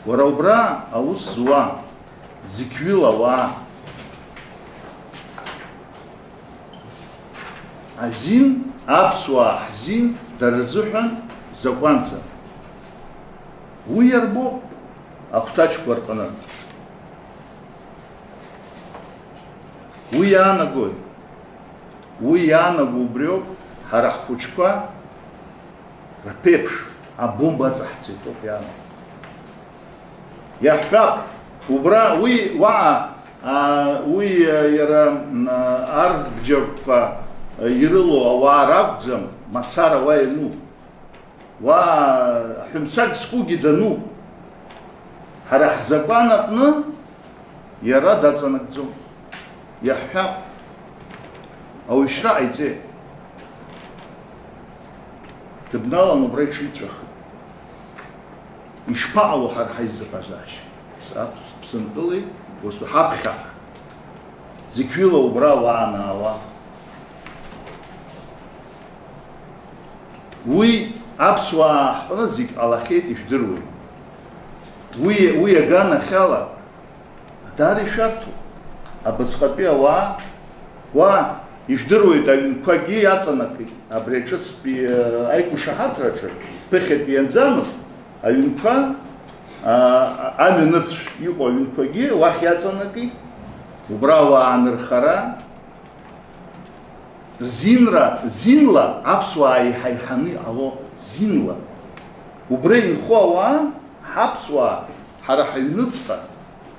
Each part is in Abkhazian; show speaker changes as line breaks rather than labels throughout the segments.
Уара убра аус зуа, зықьҩыла ауаа. Азин, аԥсуаа ҳзин, дара рзыҳәан закәанӡам. Уи иарбоуп ахәҭаҷқәа рҟны. Уи иаанагоит. Уи иаанаго убриоуп, ҳара ҳхәыҷқәа рԥеиԥш абомба аҵаҳҵеит ауп иаанаго. Иаҳҳәап, убра уи уаҟа уи иара арбџьарқәа ирылоу ауаа ракәӡам, мацара уа иану. Уа ҳәымцак зкугьы дану. Ҳара ҳзакәан аҟны иара даҵанакӡом. Иаҳҳәап, ауаҩшьра ҟаиҵеит. Дыбналан убра иҽиҵәахит. Ишԥаҟало ҳара ҳаизыҟазаашьа? Ԥсынтәылеи, ҳаԥхьа. Зықьҩыла убра уаанаауа. Уи аԥсуаа ҳҟны зегь ҟалахьеит ишәдыруеит. Уи аганахьала даара ишәарҭоуп. Абыцҟатәи ауаа, уа ишәдыруеит аҩнқәагьы иаҵанакит. Абри аҿыцтәи аиқәышаҳаҭраҿы ԥыхьатәи ианӡамызт, аҩнқәа, амҩанырцә иҟоу аҩнқәагьы уахь иаҵанакит. Убра ауаа анырхара, зинла аԥсуаа иҳаиҳаны иҟало, зинла. Убра инхо ауаа, ҳаԥсуаа, ҳара ҳаҩныҵҟа,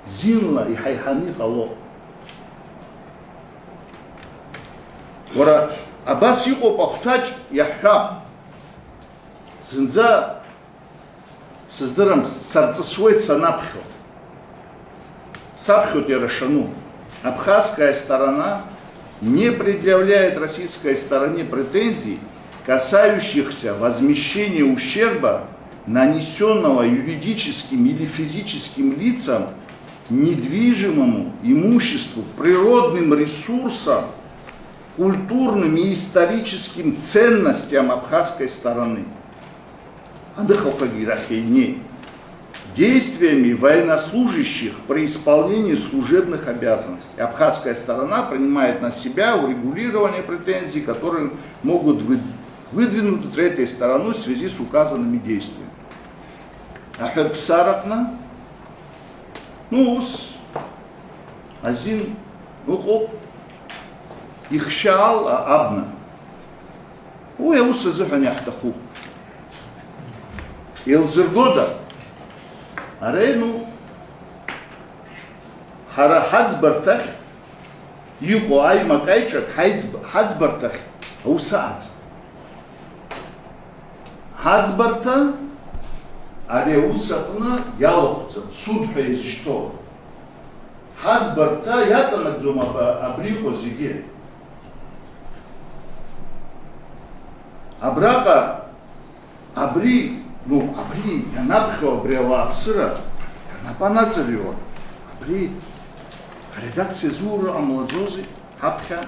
зинла иҳаиҳаны иҟало. Уара, абас иҟоуп ахәҭаҷ иаҳҳәап. Зынӡа сыздырам, сарҵысуеит санаԥхьо. Саԥхьоит иара шану. Абхазская сторона не предъявляет российской стороне претензий, касающихся возмещения ущерба, нанесенного юридическим или физическим лицам, недвижимому имуществу, природным ресурсам, культурным и историческим ценностям абхазской стороны. Действиями военнослужащих при исполнении служебных обязанностей. Абхазская сторона принимает на себя урегулирование претензий, которые могут выдвинуть третьей стороной в связи с указанными действиями. Ахерпсаракна, азин, ихшаал абна. Уи аус азыҳәан иаҳҭахуп. Еилзыргода, арену ҳара ҳаӡбарҭахь иҟоу аимак-аиҿак ҳаӡбарҭахь аус ааӡам. Ҳаӡбарҭа ари аус аҟны иалахәӡам, суд ҳәа изышьҭоу. Ҳаӡбарҭа иаҵанакӡом абри иҟоу зегьы. Абраҟа абри ианаԥхьо абри ауааԥсыра ианапанаҵаҩуа, абри аредакциа зура ҟамлаӡози ҳаԥхьа.